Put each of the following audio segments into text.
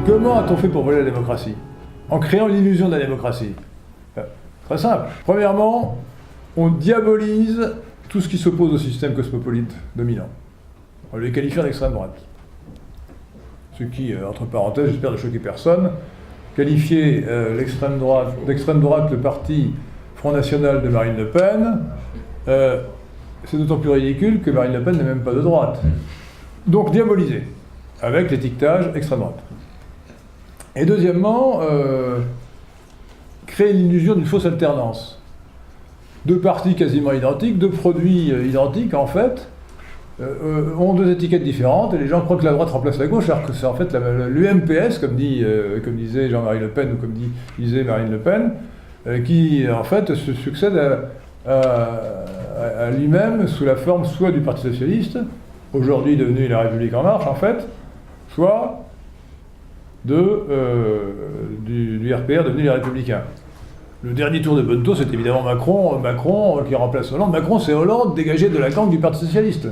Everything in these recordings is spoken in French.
Comment a-t-on fait pour voler la démocratie? En créant l'illusion de la démocratie. Très simple. Premièrement, on diabolise tout ce qui s'oppose au système cosmopolite dominant. On les qualifie d'extrême droite. Ce qui, entre parenthèses, j'espère ne choquer personne, qualifier l'extrême droite, d'extrême droite le parti Front National de Marine Le Pen, c'est d'autant plus ridicule que Marine Le Pen n'est même pas de droite. Donc diaboliser, avec l'étiquetage extrême droite. Et deuxièmement, créer l'illusion d'une fausse alternance. Deux partis quasiment identiques, deux produits identiques en fait, ont deux étiquettes différentes et les gens croient que la droite remplace la gauche alors que c'est en fait l'UMPS, comme disait Jean-Marie Le Pen ou comme disait Marine Le Pen, qui en fait se succède à lui-même sous la forme soit du Parti Socialiste, aujourd'hui devenu La République En Marche en fait, soit du RPR devenu Les Républicains. Le dernier tour de Bonneto, c'est évidemment Macron qui remplace Hollande. Macron, c'est Hollande dégagé de la gangue du Parti Socialiste.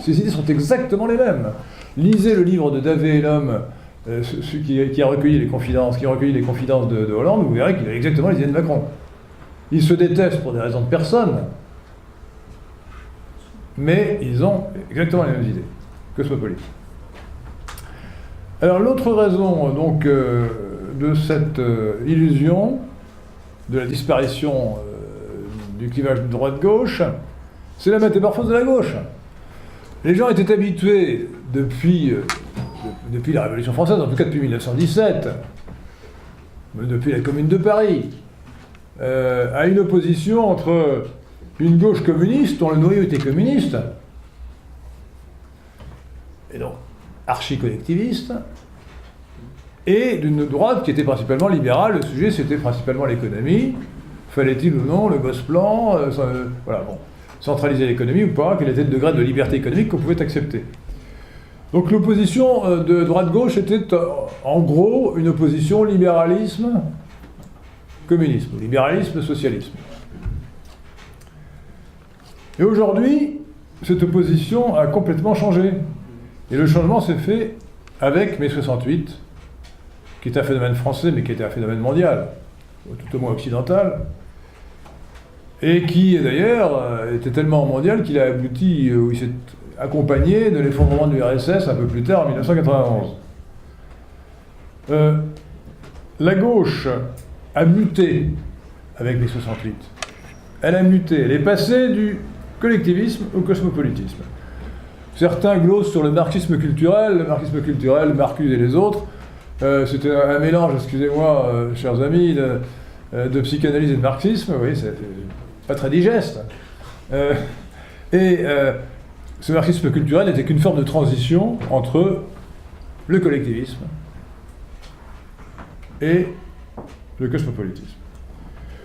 Ces idées sont exactement les mêmes. Lisez le livre de Davé et l'homme, qui a recueilli les confidences, de Hollande, vous verrez qu'il a exactement les idées de Macron. Ils se détestent pour des raisons de personne, mais ils ont exactement les mêmes idées, cosmopolites. Alors l'autre raison donc de cette illusion, de la disparition du clivage droite-gauche, c'est la métamorphose de la gauche. Les gens étaient habitués depuis la Révolution française, en tout cas depuis 1917, depuis la Commune de Paris, à une opposition entre une gauche communiste, dont le noyau était communiste, et donc archi-collectiviste, et d'une droite qui était principalement libérale. Le sujet, c'était principalement l'économie. Fallait-il ou non le Gosplan, voilà, bon, centraliser l'économie ou pas, quel était le degré de liberté économique qu'on pouvait accepter. Donc l'opposition de droite-gauche était en gros une opposition libéralisme-communisme, libéralisme-socialisme. Et aujourd'hui, cette opposition a complètement changé. Et le changement s'est fait avec mai 68, qui est un phénomène français, mais qui était un phénomène mondial, tout au moins occidental, et qui, d'ailleurs, était tellement mondial qu'il a abouti, où il s'est accompagné de l'effondrement de l'URSS un peu plus tard, en 1991. La gauche a muté avec mai 68. Elle a muté, elle est passée du collectivisme au cosmopolitisme. Certains glosent sur le marxisme culturel, Marcuse et les autres. C'était un mélange, excusez-moi, chers amis, de psychanalyse et de marxisme. Vous voyez, c'est pas très digeste. Ce marxisme culturel n'était qu'une forme de transition entre le collectivisme et le cosmopolitisme.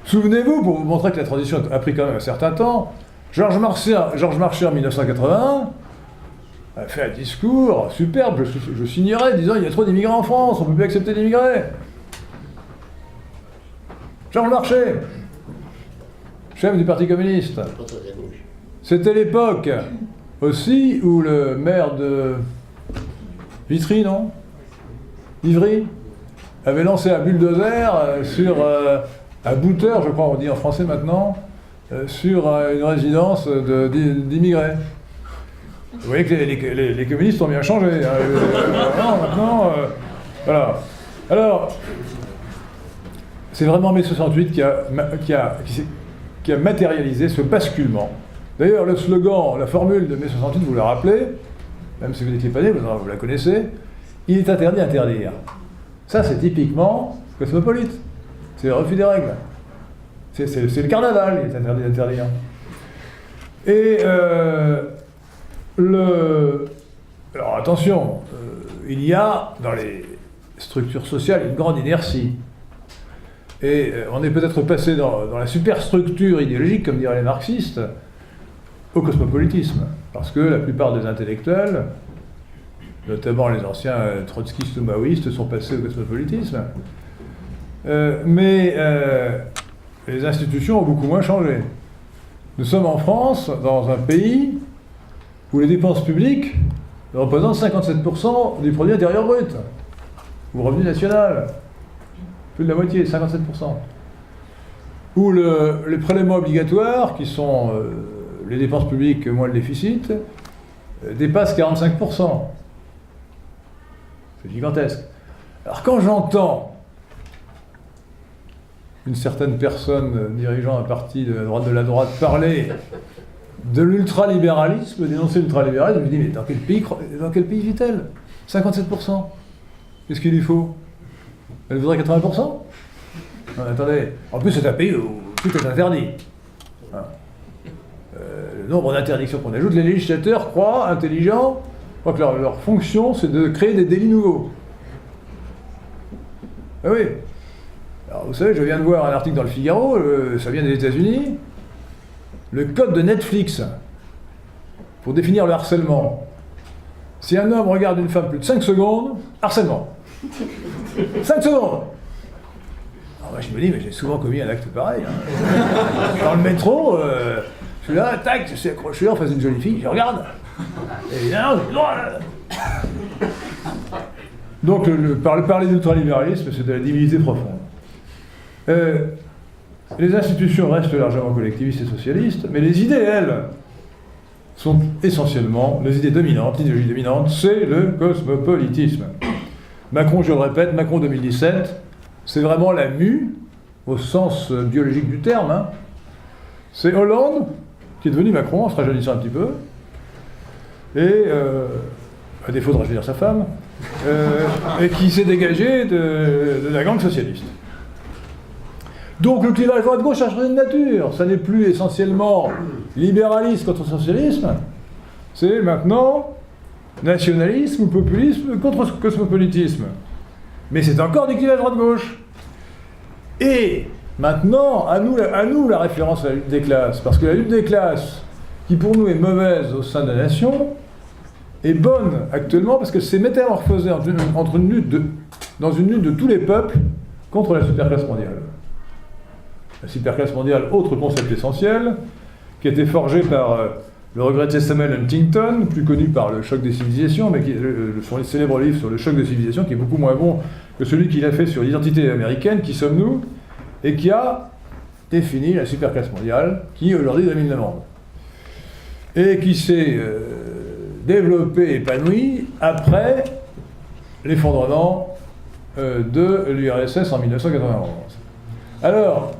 Souvenez-vous, pour vous montrer que la transition a pris quand même un certain temps, Georges Marchais en 1981 a fait un discours superbe, je signerais, disant il y a trop d'immigrants en France, on ne peut plus accepter d'immigrés. Georges Marchais, chef du Parti communiste. C'était l'époque aussi où le maire de Vitry, non? Ivry, avait lancé un bulldozer sur un booter, je crois on dit en français maintenant, sur une résidence d'immigrés. Vous voyez que les communistes ont bien changé. Maintenant, voilà. Alors, c'est vraiment mai 68 qui a matérialisé ce basculement. D'ailleurs, le slogan, la formule de mai 68, vous la rappelez, même si vous n'étiez pas né, vous la connaissez, il est interdit d'interdire. Ça, c'est typiquement cosmopolite. C'est le refus des règles. C'est le carnaval, il est interdit d'interdire. Et alors attention, il y a dans les structures sociales une grande inertie. Et on est peut-être passé dans la superstructure idéologique, comme diraient les marxistes, au cosmopolitisme. Parce que la plupart des intellectuels, notamment les anciens trotskistes ou maoïstes, sont passés au cosmopolitisme. Mais les institutions ont beaucoup moins changé. Nous sommes en France, dans un pays où les dépenses publiques représentent 57% du produit intérieur brut. ou revenu national, plus de la moitié, 57%. Ou les prélèvements obligatoires, qui sont les dépenses publiques moins le déficit, dépassent 45%. C'est gigantesque. Alors quand j'entends une certaine personne dirigeant un parti de la droite parler de l'ultralibéralisme, dénoncer l'ultralibéralisme, je me dis, mais dans quel pays vit-elle? 57%. Qu'est-ce qu'il lui faut? Elle voudrait 80%? Non, attendez. En plus, c'est un pays où tout est interdit. Hein. Le nombre d'interdictions qu'on ajoute, les législateurs croient intelligents, croient que leur fonction, c'est de créer des délits nouveaux. Ah oui. Alors, vous savez, je viens de voir un article dans le Figaro, ça vient des États-Unis, le code de Netflix, pour définir le harcèlement. Si un homme regarde une femme plus de 5 secondes, harcèlement. 5 secondes. Alors moi je me dis, mais j'ai souvent commis un acte pareil. Hein. Dans le métro, je suis là, tac, je suis accroché en face d'une jolie fille, je regarde. Et non, j'ai droit. Donc parler d'ultralibéralisme, c'est de la divinité profonde. Les institutions restent largement collectivistes et socialistes, mais les idées, elles, sont essentiellement les idées dominantes. L'idéologie dominante, c'est le cosmopolitisme. Macron, je le répète, Macron 2017, c'est vraiment la mue, au sens biologique du terme. Hein. C'est Hollande, qui est devenu Macron, en se rajeunissant un petit peu, et, à défaut de rajeunir sa femme, et qui s'est dégagé de la gang socialiste. Donc le clivage droite-gauche a changé de nature. Ça n'est plus essentiellement libéralisme contre socialisme. C'est maintenant nationalisme ou populisme contre cosmopolitisme. Mais c'est encore du clivage droite-gauche. Et maintenant, à nous la référence à la lutte des classes. Parce que la lutte des classes, qui pour nous est mauvaise au sein de la nation, est bonne actuellement parce que c'est métamorphosé dans une lutte de tous les peuples contre la superclasse mondiale. La superclasse mondiale, autre concept essentiel, qui a été forgé par le regretté Samuel Huntington, plus connu par le choc des civilisations, mais son célèbre livre sur le choc des civilisations, qui est beaucoup moins bon que celui qu'il a fait sur l'identité américaine, qui sommes-nous, et qui a défini la superclasse mondiale, qui aujourd'hui domine le monde. Et qui s'est développée, épanouie, après l'effondrement de l'URSS en 1991. Alors,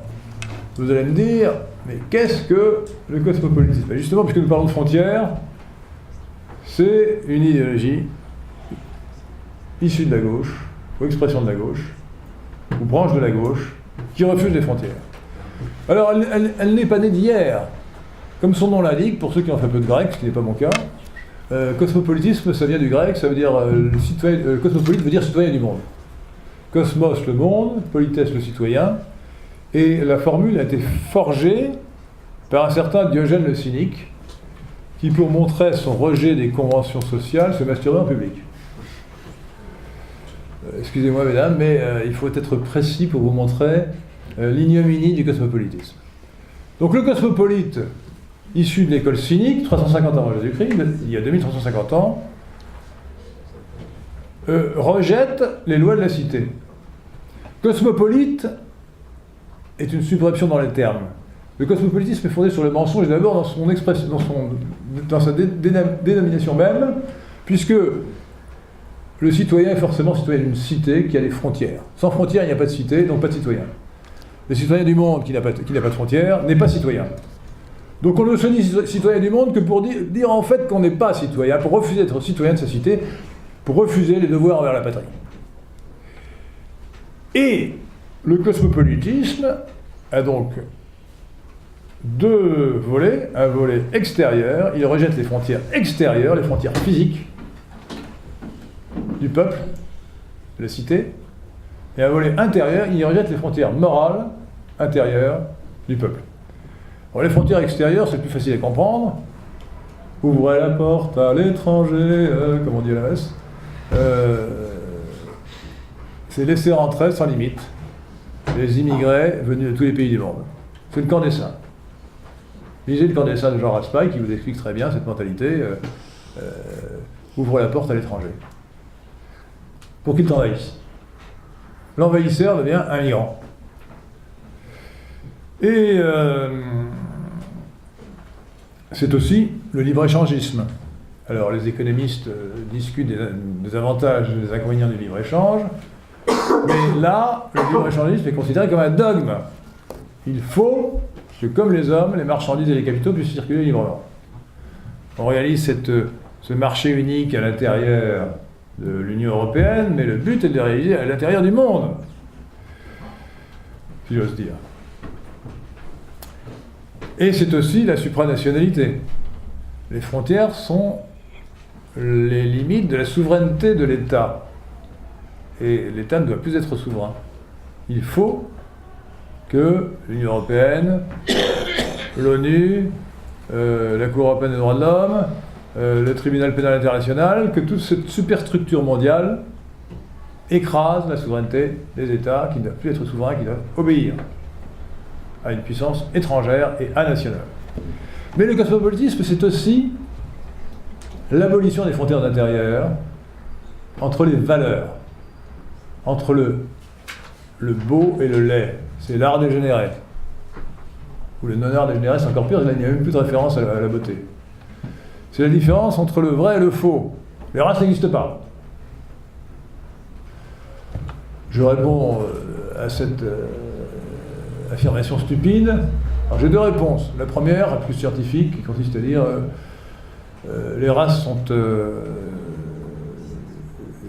vous allez me dire, mais qu'est-ce que le cosmopolitisme? Ben justement, puisque nous parlons de frontières, c'est une idéologie issue de la gauche, ou expression de la gauche, ou branche de la gauche, qui refuse les frontières. Alors, elle n'est pas née d'hier. Comme son nom l'indique, pour ceux qui ont fait un peu de grec, ce qui n'est pas mon cas, cosmopolitisme, ça vient du grec, ça veut dire, cosmopolite veut dire citoyen du monde. Cosmos, le monde, polites, le citoyen. Et la formule a été forgée par un certain Diogène le Cynique, qui, pour montrer son rejet des conventions sociales, se masturbait en public. Excusez-moi, mesdames, mais il faut être précis pour vous montrer l'ignominie du cosmopolitisme. Donc le cosmopolite, issu de l'école cynique, 350 ans avant Jésus-Christ, il y a 2350 ans, rejette les lois de la cité. Cosmopolite est une subversion dans les termes. Le cosmopolitisme est fondé sur le mensonge, d'abord dans son expression, dans sa dénomination même, puisque le citoyen est forcément citoyen d'une cité qui a des frontières. Sans frontières, il n'y a pas de cité, donc pas de citoyen. Le citoyen du monde qui n'a pas de frontières n'est pas citoyen. Donc on ne se dit citoyen du monde que pour dire en fait qu'on n'est pas citoyen, pour refuser d'être citoyen de sa cité, pour refuser les devoirs envers la patrie. Et le cosmopolitisme a donc deux volets. Un volet extérieur, il rejette les frontières extérieures, les frontières physiques du peuple, de la cité, et un volet intérieur, il rejette les frontières morales intérieures du peuple. Alors les frontières extérieures, c'est plus facile à comprendre. Ouvrez la porte à l'étranger, comme on dit à la messe. C'est laisser rentrer sans limite les immigrés venus de tous les pays du monde. C'est le camp des saints. Lisez le camp des saints de Jean Raspail qui vous explique très bien cette mentalité. Ouvre la porte à l'étranger. Pour qu'ils t'envahissent. l'envahisseur devient un migrant. Et c'est aussi le libre-échangisme. Alors les économistes discutent des avantages et des inconvénients du libre-échange, mais là, le libre-échangisme est considéré comme un dogme. Il faut que, comme les hommes, les marchandises et les capitaux puissent circuler librement. On réalise ce marché unique à l'intérieur de l'Union européenne, mais le but est de le réaliser à l'intérieur du monde, si j'ose dire. Et c'est aussi la supranationalité. Les frontières sont les limites de la souveraineté de l'État. Et l'État ne doit plus être souverain. Il faut que l'Union européenne, l'ONU, la Cour européenne des droits de l'homme, le tribunal pénal international, que toute cette superstructure mondiale écrase la souveraineté des États qui ne doivent plus être souverains, qui doivent obéir à une puissance étrangère et anationale. Mais le cosmopolitisme, c'est aussi l'abolition des frontières intérieures entre les valeurs, entre le beau et le laid. C'est l'art dégénéré. Ou le non-art dégénéré, c'est encore pire, là, il n'y a même plus de référence à la beauté. C'est la différence entre le vrai et le faux. Les races n'existent pas. Je réponds à cette affirmation stupide. Alors j'ai deux réponses. La première, la plus scientifique, qui consiste à dire les races sont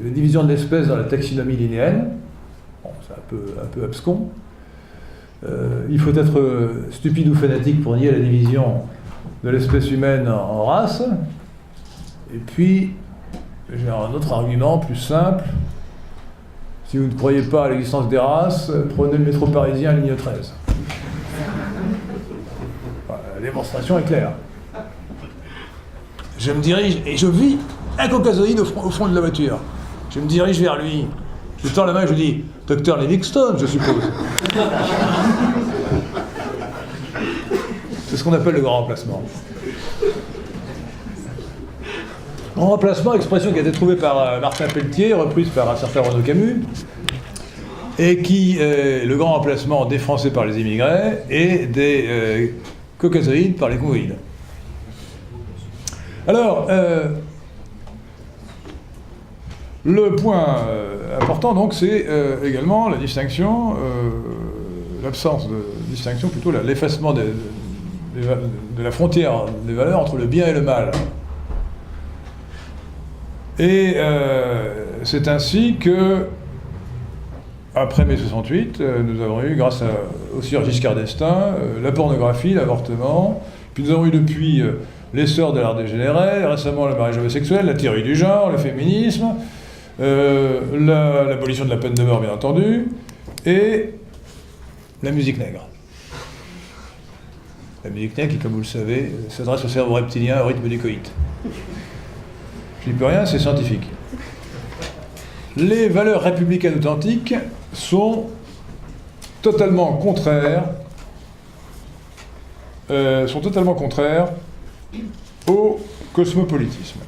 les divisions de l'espèce dans la taxinomie linnéenne. Bon, c'est un peu abscon. Il faut être stupide ou fanatique pour nier la division de l'espèce humaine en races. Et puis, j'ai un autre argument plus simple. Si vous ne croyez pas à l'existence des races, prenez le métro parisien, ligne 13. Voilà, la démonstration est claire. Je me dirige, et je vis un caucasoïde au fond de la voiture. Je me dirige vers lui. Je lui tends la main et je lui dis « Docteur Livingstone, je suppose. » C'est ce qu'on appelle le grand remplacement. Grand remplacement, expression qui a été trouvée par Martin Pelletier, reprise par un certain Renaud Camus, et qui est le grand remplacement des Français par les immigrés et des caucasoïdes par les congoïdes. Alors, le point important, donc, c'est également la distinction, l'absence de distinction, plutôt l'effacement de la frontière des valeurs entre le bien et le mal. Et c'est ainsi que, après mai 68, nous avons eu, grâce aussi à Giscard d'Estaing, la pornographie, l'avortement, puis nous avons eu depuis l'essor de l'art dégénéré, récemment le mariage homosexuel, la théorie du genre, le féminisme, l'abolition de la peine de mort, bien entendu, et la musique nègre. La musique nègre qui, comme vous le savez, s'adresse au cerveau reptilien au rythme du coït. Je n'y peux rien, c'est scientifique. Les valeurs républicaines authentiques sont totalement contraires au cosmopolitisme.